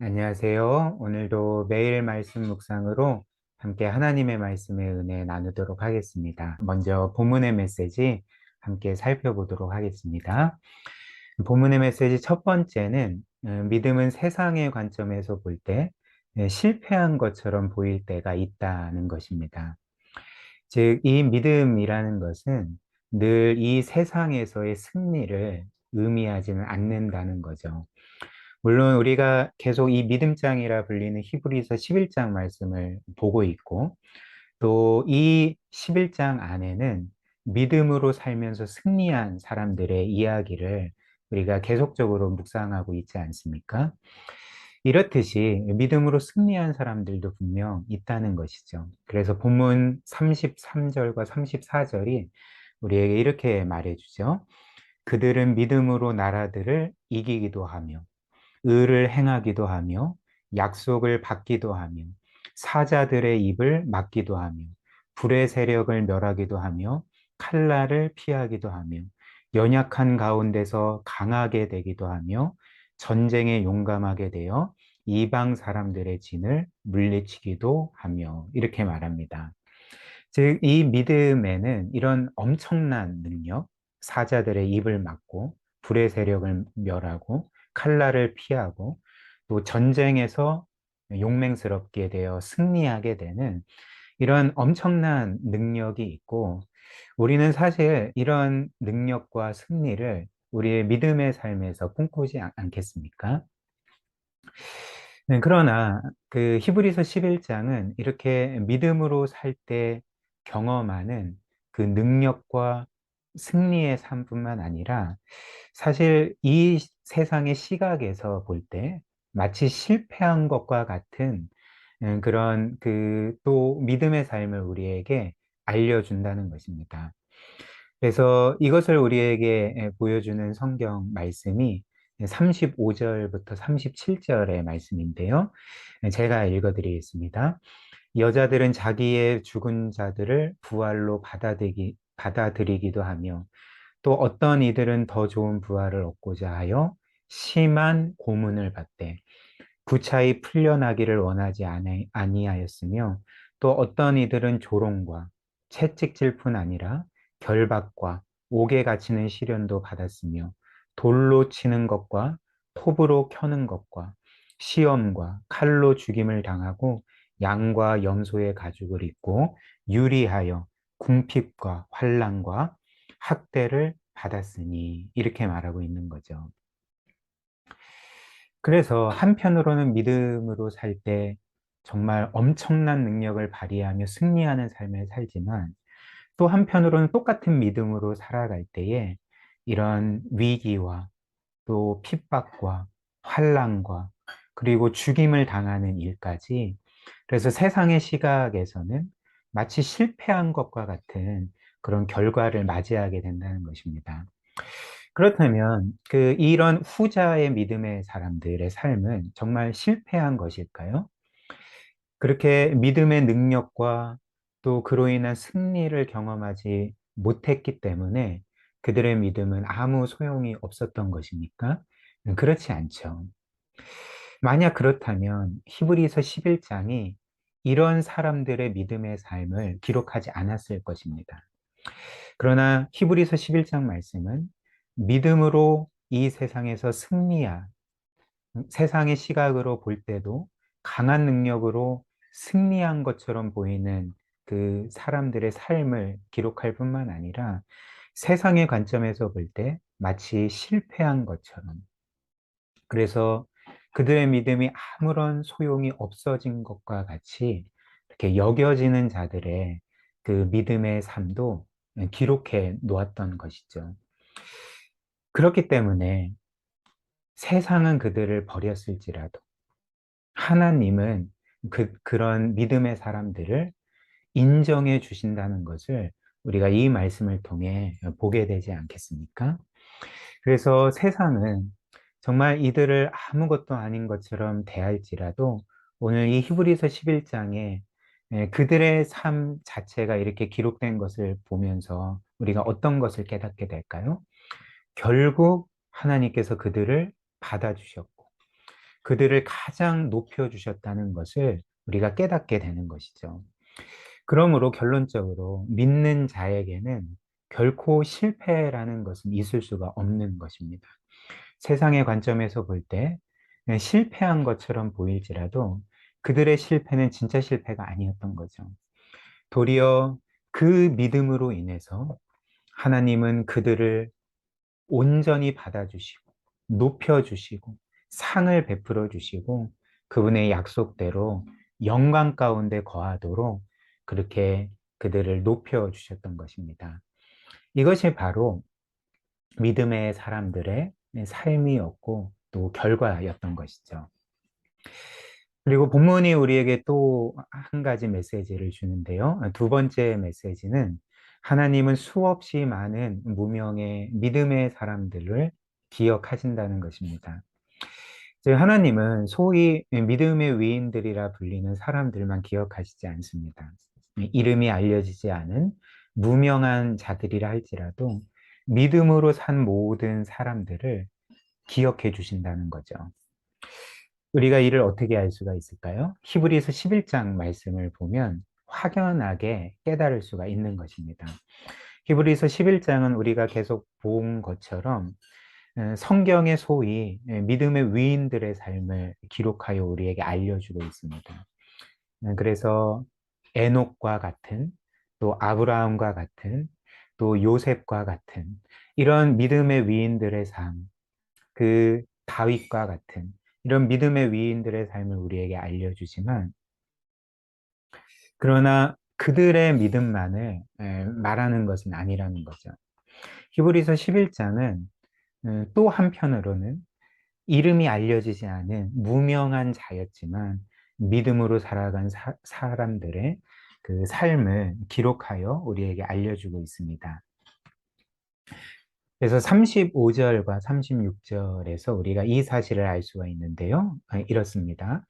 안녕하세요. 오늘도 매일 말씀 묵상으로 함께 하나님의 말씀의 은혜 나누도록 하겠습니다. 먼저 본문의 메시지 함께 살펴보도록 하겠습니다. 본문의 메시지 첫 번째는 믿음은 세상의 관점에서 볼 때 실패한 것처럼 보일 때가 있다는 것입니다. 즉, 이 믿음이라는 것은 늘 이 세상에서의 승리를 의미하지는 않는다는 거죠. 물론 우리가 계속 이 믿음장이라 불리는 히브리서 11장 말씀을 보고 있고, 또 이 11장 안에는 믿음으로 살면서 승리한 사람들의 이야기를 우리가 계속적으로 묵상하고 있지 않습니까? 이렇듯이 믿음으로 승리한 사람들도 분명 있다는 것이죠. 그래서 본문 33절과 34절이 우리에게 이렇게 말해주죠. 그들은 믿음으로 나라들을 이기기도 하며 의를 행하기도 하며 약속을 받기도 하며 사자들의 입을 막기도 하며 불의 세력을 멸하기도 하며 칼날을 피하기도 하며 연약한 가운데서 강하게 되기도 하며 전쟁에 용감하게 되어 이방 사람들의 진을 물리치기도 하며 이렇게 말합니다. 즉, 이 믿음에는 이런 엄청난 능력, 사자들의 입을 막고 불의 세력을 멸하고 칼날을 피하고 또 전쟁에서 용맹스럽게 되어 승리하게 되는 이런 엄청난 능력이 있고, 우리는 사실 이런 능력과 승리를 우리의 믿음의 삶에서 꿈꾸지 않겠습니까? 네, 그러나 그 히브리서 11장은 이렇게 믿음으로 살 때 경험하는 그 능력과 승리의 삶뿐만 아니라 사실 이 세상의 시각에서 볼 때 마치 실패한 것과 같은 그런 그 또 믿음의 삶을 우리에게 알려준다는 것입니다. 그래서 이것을 우리에게 보여주는 성경 말씀이 35절부터 37절의 말씀인데요. 제가 읽어드리겠습니다. 여자들은 자기의 죽은 자들을 부활로 받아들이기도 하며 또 어떤 이들은 더 좋은 부활을 얻고자 하여 심한 고문을 받되 구차히 풀려나기를 원하지 아니하였으며 또 어떤 이들은 조롱과 채찍질 뿐 아니라 결박과 옥에 갇히는 시련도 받았으며 돌로 치는 것과 톱으로 켜는 것과 시험과 칼로 죽임을 당하고 양과 염소의 가죽을 입고 유리하여 궁핍과 환난과 학대를 받았으니 이렇게 말하고 있는 거죠. 그래서 한편으로는 믿음으로 살 때 정말 엄청난 능력을 발휘하며 승리하는 삶을 살지만 또 한편으로는 똑같은 믿음으로 살아갈 때에 이런 위기와 또 핍박과 환난과 그리고 죽임을 당하는 일까지, 그래서 세상의 시각에서는 마치 실패한 것과 같은 그런 결과를 맞이하게 된다는 것입니다. 그렇다면 이런 후자의 믿음의 사람들의 삶은 정말 실패한 것일까요? 그렇게 믿음의 능력과 또 그로 인한 승리를 경험하지 못했기 때문에 그들의 믿음은 아무 소용이 없었던 것입니까? 그렇지 않죠. 만약 그렇다면 히브리서 11장이 이런 사람들의 믿음의 삶을 기록하지 않았을 것입니다. 그러나 히브리서 11장 말씀은 믿음으로 이 세상에서 승리한, 세상의 시각으로 볼 때도 강한 능력으로 승리한 것처럼 보이는 그 사람들의 삶을 기록할 뿐만 아니라 세상의 관점에서 볼 때 마치 실패한 것처럼, 그래서 그들의 믿음이 아무런 소용이 없어진 것과 같이 이렇게 여겨지는 자들의 그 믿음의 삶도 기록해 놓았던 것이죠. 그렇기 때문에 세상은 그들을 버렸을지라도 하나님은 그런 믿음의 사람들을 인정해 주신다는 것을 우리가 이 말씀을 통해 보게 되지 않겠습니까? 그래서 세상은 정말 이들을 아무것도 아닌 것처럼 대할지라도 오늘 이 히브리서 11장에 그들의 삶 자체가 이렇게 기록된 것을 보면서 우리가 어떤 것을 깨닫게 될까요? 결국 하나님께서 그들을 받아주셨고 그들을 가장 높여주셨다는 것을 우리가 깨닫게 되는 것이죠. 그러므로 결론적으로 믿는 자에게는 결코 실패라는 것은 있을 수가 없는 것입니다. 세상의 관점에서 볼 때 실패한 것처럼 보일지라도 그들의 실패는 진짜 실패가 아니었던 거죠. 도리어 그 믿음으로 인해서 하나님은 그들을 온전히 받아주시고, 높여주시고, 상을 베풀어 주시고, 그분의 약속대로 영광 가운데 거하도록 그렇게 그들을 높여주셨던 것입니다. 이것이 바로 믿음의 사람들의 삶이었고, 또 결과였던 것이죠. 그리고 본문이 우리에게 또 한 가지 메시지를 주는데요. 두 번째 메시지는 하나님은 수없이 많은 무명의 믿음의 사람들을 기억하신다는 것입니다. 즉, 하나님은 소위 믿음의 위인들이라 불리는 사람들만 기억하시지 않습니다. 이름이 알려지지 않은 무명한 자들이라 할지라도 믿음으로 산 모든 사람들을 기억해 주신다는 거죠. 우리가 이를 어떻게 알 수가 있을까요? 히브리서 11장 말씀을 보면 확연하게 깨달을 수가 있는 것입니다. 히브리서 11장은 우리가 계속 본 것처럼 성경의 소위 믿음의 위인들의 삶을 기록하여 우리에게 알려주고 있습니다. 그래서 에녹과 같은, 또 아브라함과 같은, 또 요셉과 같은 이런 믿음의 위인들의 삶, 그 다윗과 같은 이런 믿음의 위인들의 삶을 우리에게 알려주지만, 그러나 그들의 믿음만을 말하는 것은 아니라는 거죠. 히브리서 11장은 또 한편으로는 이름이 알려지지 않은 무명한 자였지만 믿음으로 살아간 사람들의 그 삶을 기록하여 우리에게 알려주고 있습니다. 그래서 35절과 36절에서 우리가 이 사실을 알 수가 있는데요. 이렇습니다.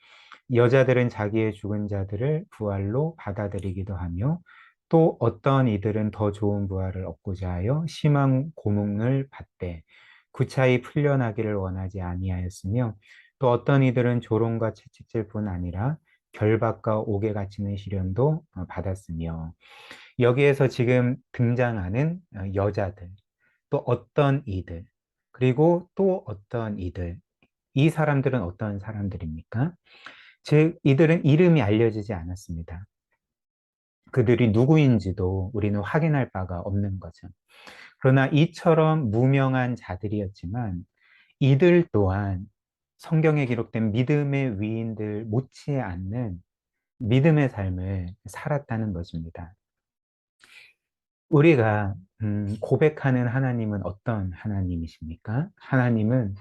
여자들은 자기의 죽은 자들을 부활로 받아들이기도 하며 또 어떤 이들은 더 좋은 부활을 얻고자 하여 심한 고문을 받되 구차히 풀려나기를 원하지 아니하였으며 또 어떤 이들은 조롱과 채찍질 뿐 아니라 결박과 옥에 갇히는 시련도 받았으며, 여기에서 지금 등장하는 여자들, 또 어떤 이들, 그리고 또 어떤 이들, 이 사람들은 어떤 사람들입니까? 즉, 이들은 이름이 알려지지 않았습니다. 그들이 누구인지도 우리는 확인할 바가 없는 거죠. 그러나 이처럼 무명한 자들이었지만 이들 또한 성경에 기록된 믿음의 위인들 못지않는 믿음의 삶을 살았다는 것입니다. 우리가 고백하는 하나님은 어떤 하나님이십니까? 하나님은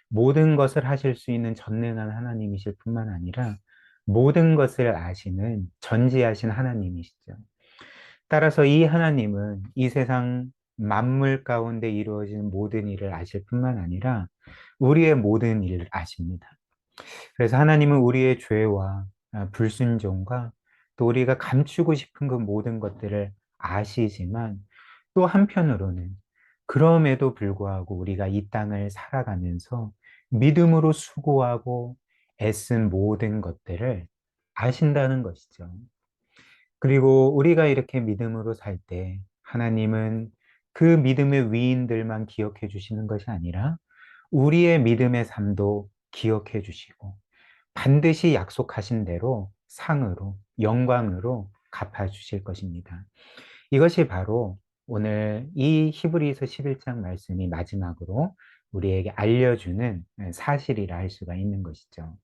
모든 것을 하실 수 있는 전능한 하나님이실 뿐만 아니라 모든 것을 아시는 전지하신 하나님이시죠. 따라서 이 하나님은 이 세상 만물 가운데 이루어지는 모든 일을 아실 뿐만 아니라 우리의 모든 일을 아십니다. 그래서 하나님은 우리의 죄와 불순종과 또 우리가 감추고 싶은 그 모든 것들을 아시지만, 또 한편으로는 그럼에도 불구하고 우리가 이 땅을 살아가면서 믿음으로 수고하고 애쓴 모든 것들을 아신다는 것이죠. 그리고 우리가 이렇게 믿음으로 살 때 하나님은 그 믿음의 위인들만 기억해 주시는 것이 아니라 우리의 믿음의 삶도 기억해 주시고 반드시 약속하신 대로 상으로, 영광으로 갚아 주실 것입니다. 이것이 바로 오늘 이 히브리서 11장 말씀이 마지막으로 우리에게 알려주는 사실이라 할 수가 있는 것이죠.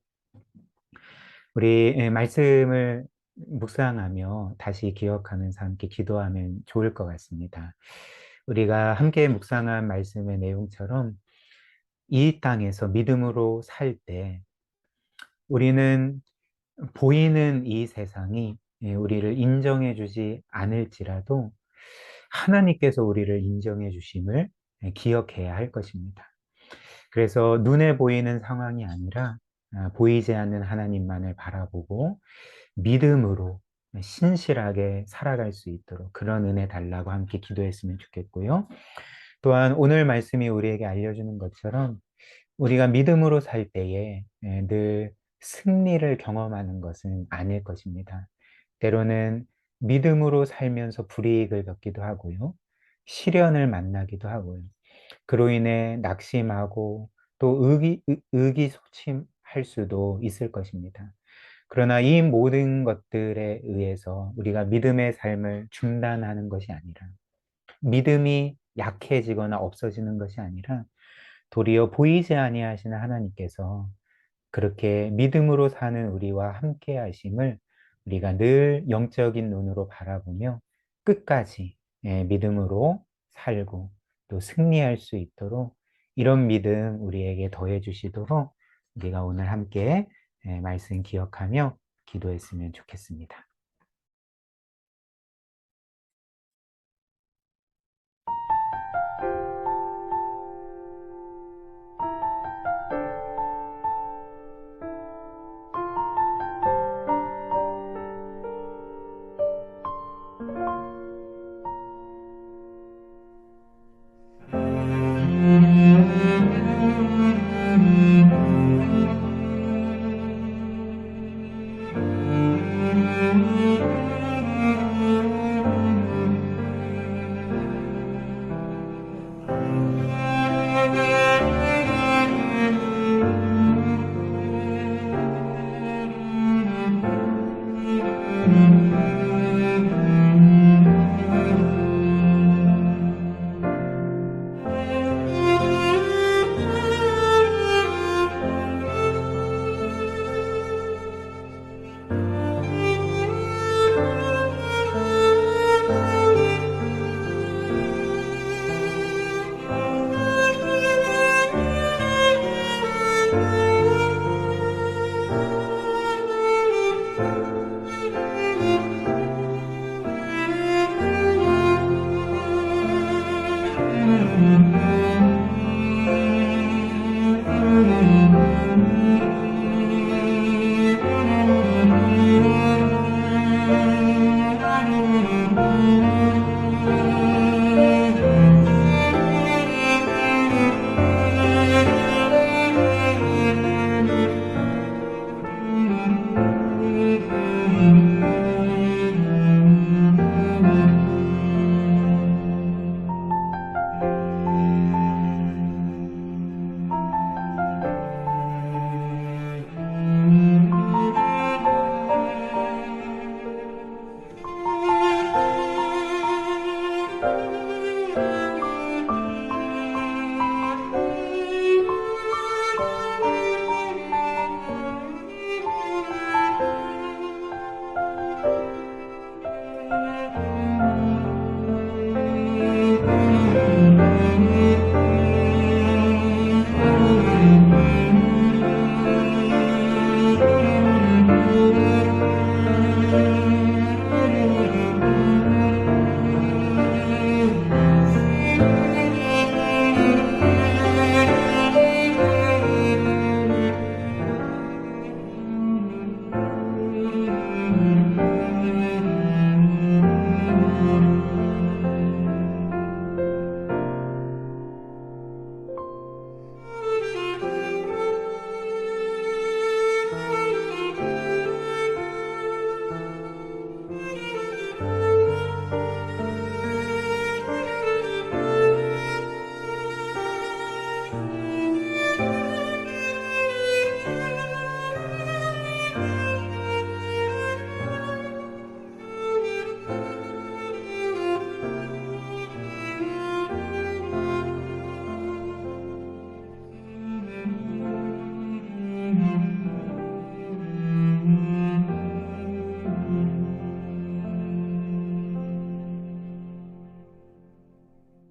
우리 말씀을 묵상하며 다시 기억하면서 함께 기도하면 좋을 것 같습니다. 우리가 함께 묵상한 말씀의 내용처럼 이 땅에서 믿음으로 살 때 우리는 보이는 이 세상이 우리를 인정해 주지 않을지라도 하나님께서 우리를 인정해 주심을 기억해야 할 것입니다. 그래서 눈에 보이는 상황이 아니라 보이지 않는 하나님만을 바라보고 믿음으로 신실하게 살아갈 수 있도록 그런 은혜 달라고 함께 기도했으면 좋겠고요. 또한 오늘 말씀이 우리에게 알려주는 것처럼 우리가 믿음으로 살 때에 늘 승리를 경험하는 것은 아닐 것입니다. 때로는 믿음으로 살면서 불이익을 겪기도 하고요. 시련을 만나기도 하고요. 그로 인해 낙심하고 또 의기소침할 수도 있을 것입니다. 그러나 이 모든 것들에 의해서 우리가 믿음의 삶을 중단하는 것이 아니라 믿음이 약해지거나 없어지는 것이 아니라 도리어 보이지 아니하시는 하나님께서 그렇게 믿음으로 사는 우리와 함께 하심을 우리가 늘 영적인 눈으로 바라보며 끝까지 믿음으로 살고 또 승리할 수 있도록 이런 믿음 우리에게 더해 주시도록 우리가 오늘 함께 말씀 기억하며 기도했으면 좋겠습니다.